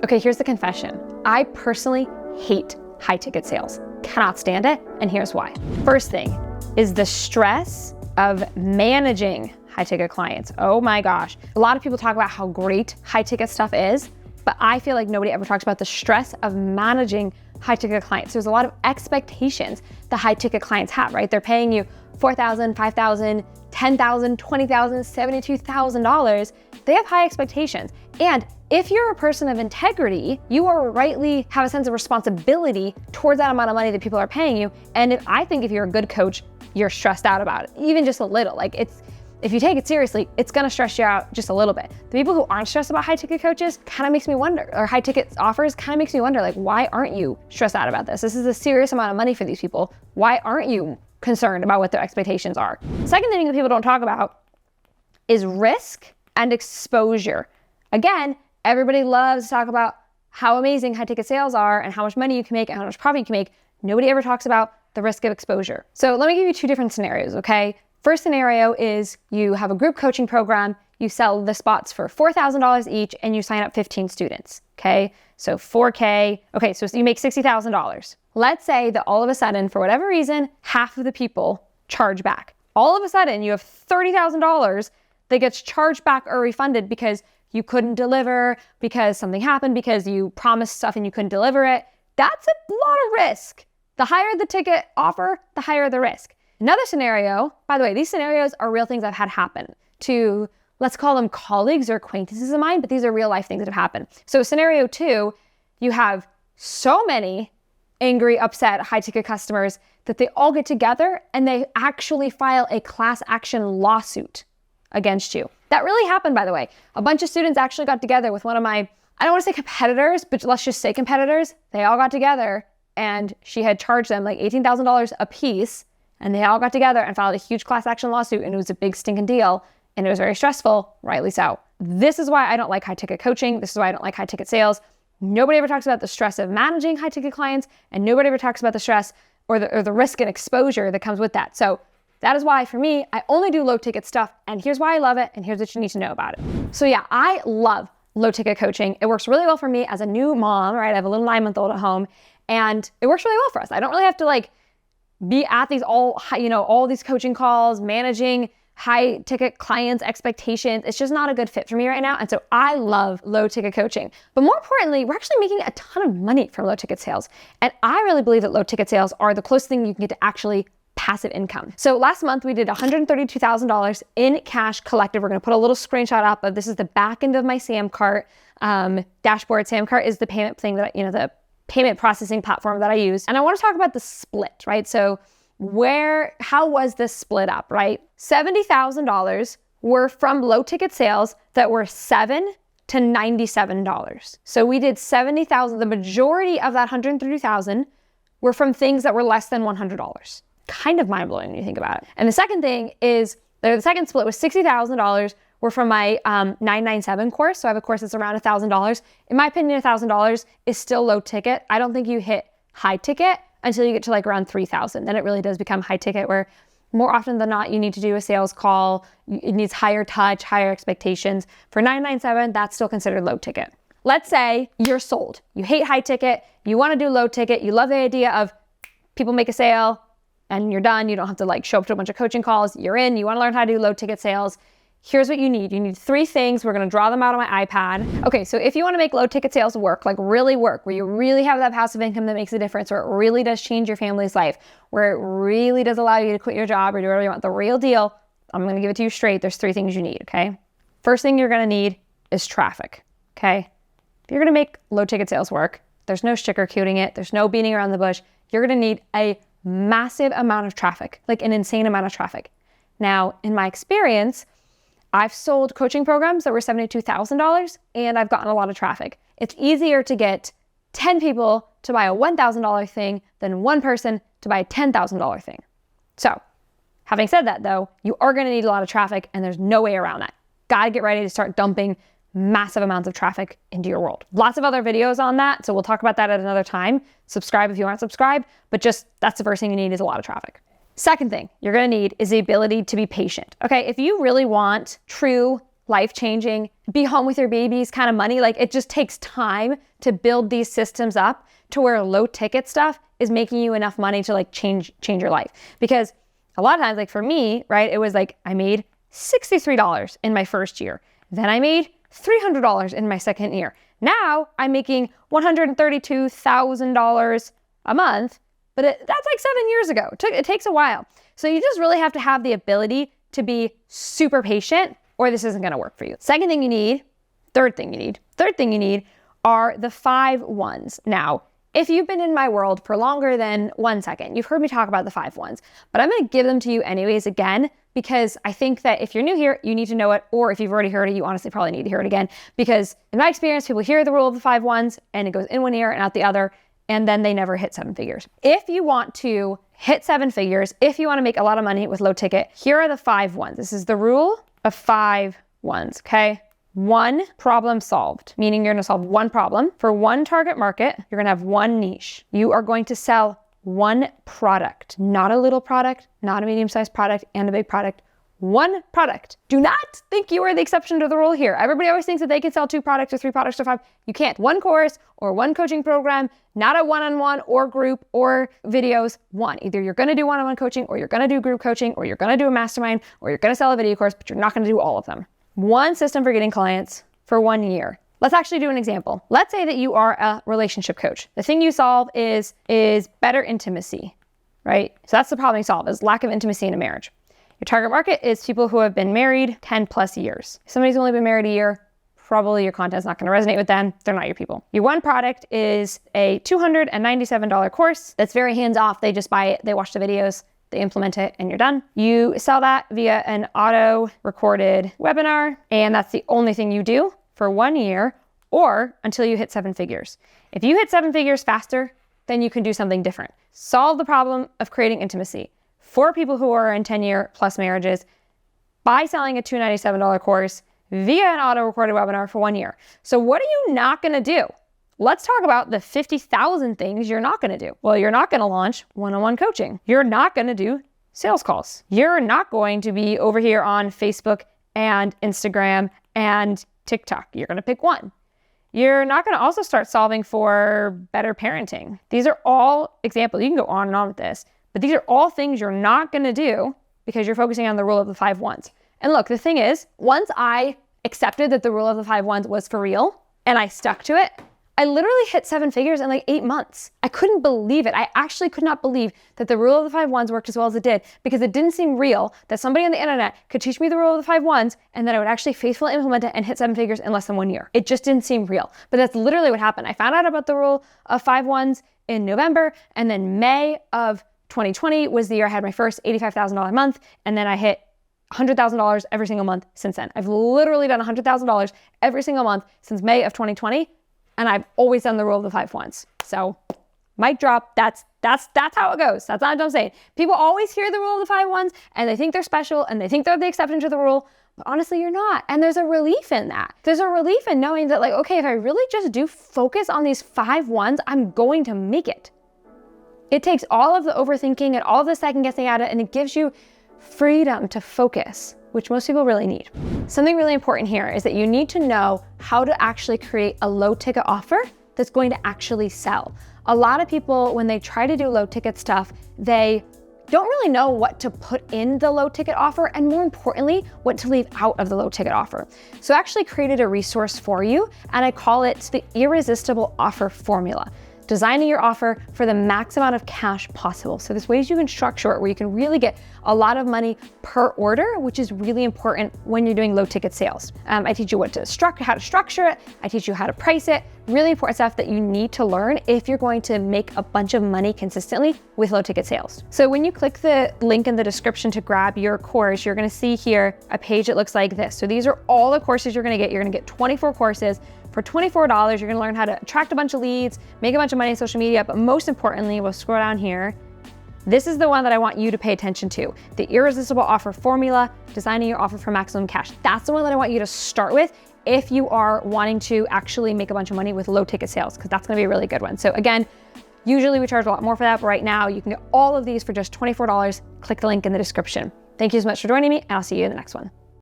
Okay, here's the confession. I personally hate high ticket sales. Cannot stand it, and here's why. First thing is the stress of managing high ticket clients. Oh my gosh. A lot of people talk about how great high ticket stuff is, but I feel like nobody ever talks about the stress of managing high ticket clients. There's a lot of expectations the high ticket clients have, right? They're paying you $4,000, $5,000, $10,000, $20,000, $72,000. They have high expectations. And if you're a person of integrity, you are rightly have a sense of responsibility towards that amount of money that people are paying you. And I think if you're a good coach, you're stressed out about it, even just a little. Like if you take it seriously, it's gonna stress you out just a little bit. The people who aren't stressed about high ticket coaches kind of makes me wonder, or high ticket offers kind of makes me wonder, like, why aren't you stressed out about this? This is a serious amount of money for these people. Why aren't you concerned about what their expectations are? Second thing that people don't talk about is risk and exposure. Again, everybody loves to talk about how amazing high ticket sales are and how much money you can make and how much profit you can make. Nobody ever talks about the risk of exposure. So let me give you two different scenarios, okay? First scenario is you have a group coaching program, you sell the spots for $4,000 each and you sign up 15 students, okay? So 4K, okay, so you make $60,000. Let's say that all of a sudden, for whatever reason, half of the people charge back. All of a sudden, you have $30,000 that gets charged back or refunded because you couldn't deliver, because something happened, because you promised stuff and you couldn't deliver it. That's a lot of risk. The higher the ticket offer, the higher the risk. Another scenario, by the way, these scenarios are real things I've had happen to, let's call them colleagues or acquaintances of mine, but these are real life things that have happened. So scenario two, you have so many angry, upset, high ticket customers that they all get together and they actually file a class action lawsuit against you. That really happened, by the way. A bunch of students actually got together with one of my, I don't want to say competitors, but let's just say competitors. They all got together and she had charged them like $18,000 a piece. And they all got together and filed a huge class action lawsuit, and it was a big stinking deal, and it was very stressful, rightly so. This is why I don't like high ticket coaching. This is why I don't like high ticket sales. Nobody ever talks about the stress of managing high ticket clients, and nobody ever talks about the stress or the risk and exposure that comes with that. So that is why, for me, I only do low ticket stuff, and here's why I love it, and here's what you need to know about it. So yeah, I love low ticket coaching. It works really well for me as a new mom, right? I have a little 9-month-old at home, and it works really well for us. I don't really have to be at these all these coaching calls, managing high ticket clients' expectations. It's just not a good fit for me right now. And so I love low ticket coaching. But more importantly, we're actually making a ton of money from low ticket sales. And I really believe that low ticket sales are the closest thing you can get to actually passive income. So last month we did $132,000 in cash collected. We're going to put a little screenshot up of this is the back end of my Samcart dashboard. Samcart is the payment thing that, the payment processing platform that I use. And I want to talk about the split, right? So how was this split up, right? $70,000 were from low ticket sales that were $7 to $97. So we did $70,000. The majority of that $130,000 were from things that were less than $100. Kind of mind blowing when you think about it. And the second thing is, the second split was $60,000 were from my 997 course. So I have a course that's around $1,000. In my opinion, $1,000 is still low ticket. I don't think you hit high ticket until you get to around 3,000. Then it really does become high ticket, where more often than not, you need to do a sales call. It needs higher touch, higher expectations. For 997, that's still considered low ticket. Let's say you're sold. You hate high ticket. You want to do low ticket. You love the idea of people make a sale and you're done. You don't have to show up to a bunch of coaching calls. You're in. You want to learn how to do low ticket sales. Here's what you need. You need 3 things. We're going to draw them out on my iPad. Okay, so if you want to make low ticket sales work, really work, where you really have that passive income that makes a difference, where it really does change your family's life, where it really does allow you to quit your job or do whatever you want, the real deal, I'm going to give it to you straight. There's 3 things you need, okay? First thing you're going to need is traffic, okay? If you're going to make low ticket sales work, there's no sugarcoating it. There's no beating around the bush. You're going to need a massive amount of traffic, an insane amount of traffic. Now, in my experience, I've sold coaching programs that were $72,000 and I've gotten a lot of traffic. It's easier to get 10 people to buy a $1,000 thing than 1 person to buy a $10,000 thing. So, having said that though, you are going to need a lot of traffic and there's no way around that. Got to get ready to start dumping massive amounts of traffic into your world. Lots of other videos on that, so we'll talk about that at another time. Subscribe if you aren't subscribed, but just that's the first thing you need is a lot of traffic. Second thing you're going to need is the ability to be patient. Okay, if you really want true life-changing, be home with your babies kind of money. Like, it just takes time to build these systems up to where low ticket stuff is making you enough money to like change your life. Because a lot of times, like for me, right, it was like I made $63 in my first year. Then I made $300 in my second year. Now I'm making $132,000 a month, but that's like 7 years ago. It takes a while. So you just really have to have the ability to be super patient, or this isn't going to work for you. Third thing you need are the 5 1s. Now, if you've been in my world for longer than 1 second, you've heard me talk about the 5 1s, but I'm going to give them to you anyways again, because I think that if you're new here, you need to know it, or if you've already heard it, you honestly probably need to hear it again, because in my experience, people hear the rule of the 5 1s and it goes in one ear and out the other, and then they never hit 7 figures. If you want to hit 7 figures, if you want to make a lot of money with low ticket, here are the 5 1s. This is the rule of 5 1s, okay? 1, problem solved, meaning you're going to solve 1 problem. For 1 target market, you're going to have 1 niche. You are going to sell 1 product, not a little product, not a medium-sized product, and a big product. 1 product. Do not think you are the exception to the rule here. Everybody always thinks that they can sell 2 products or 3 products or 5. You can't. 1 course or 1 coaching program, not a one-on-one or group or videos. 1. Either you're going to do one-on-one coaching, or you're going to do group coaching, or you're going to do a mastermind, or you're going to sell a video course, but you're not going to do all of them. 1 system for getting clients for 1 year. Let's actually do an example. Let's say that you are a relationship coach. The thing you solve is better intimacy, right? So that's the problem you solve, is lack of intimacy in a marriage. Your target market is people who have been married 10 plus years. If somebody's only been married a year, probably your content's not going to resonate with them. They're not your people. Your 1 product is a $297 course that's very hands-off. They just buy it, they watch the videos, they implement it, and you're done. You sell that via an auto-recorded webinar, and that's the only thing you do for 1 year, or until you hit 7 figures. If you hit 7 figures faster, then you can do something different. Solve the problem of creating intimacy for people who are in 10-year plus marriages by selling a $297 course via an auto-recorded webinar for 1 year. So what are you not going to do? Let's talk about the 50,000 things you're not going to do. Well, you're not going to launch one-on-one coaching. You're not going to do sales calls. You're not going to be over here on Facebook and Instagram and TikTok. You're going to pick one. You're not going to also start solving for better parenting. These are all examples. You can go on and on with this, but these are all things you're not going to do because you're focusing on the rule of the 5 1s. And look, the thing is, once I accepted that the rule of the 5 1s was for real and I stuck to it, I literally hit 7 figures in like 8 months. I couldn't believe it. I actually could not believe that the rule of the 5 1s worked as well as it did, because it didn't seem real that somebody on the internet could teach me the rule of the 5 1s and then I would actually faithfully implement it and hit 7 figures in less than 1 year. It just didn't seem real. But that's literally what happened. I found out about the rule of 5 1s in November, and then May of 2020 was the year I had my first $85,000 month, and then I hit $100,000 every single month since then. I've literally done $100,000 every single month since May of 2020. And I've always done the rule of the 5 1s. So mic drop, that's how it goes. That's not what I'm saying. People always hear the rule of the 5 1s and they think they're special and they think they're the exception to the rule, but honestly, you're not. And there's a relief in that. There's a relief in knowing that, like, okay, if I really just do focus on these 5 1s, I'm going to make it. It takes all of the overthinking and all of the second guessing out of it, and it gives you freedom to focus, which most people really need. Something really important here is that you need to know how to actually create a low ticket offer that's going to actually sell. A lot of people, when they try to do low ticket stuff, they don't really know what to put in the low ticket offer, and more importantly, what to leave out of the low ticket offer. So I actually created a resource for you, and I call it the Irresistible Offer Formula. Designing your offer for the max amount of cash possible. So there's ways you can structure it where you can really get a lot of money per order, which is really important when you're doing low ticket sales. I teach you how to structure it. I teach you how to price it. Really important stuff that you need to learn if you're going to make a bunch of money consistently with low ticket sales. So when you click the link in the description to grab your course, you're going to see here a page that looks like this. So these are all the courses you're going to get. You're going to get 24 courses. For $24, you're going to learn how to attract a bunch of leads, make a bunch of money on social media, but most importantly, we'll scroll down here. This is the one that I want you to pay attention to. The Irresistible Offer Formula, designing your offer for maximum cash. That's the one that I want you to start with if you are wanting to actually make a bunch of money with low ticket sales, because that's going to be a really good one. So again, usually we charge a lot more for that, but right now you can get all of these for just $24. Click the link in the description. Thank you so much for joining me, and I'll see you in the next one.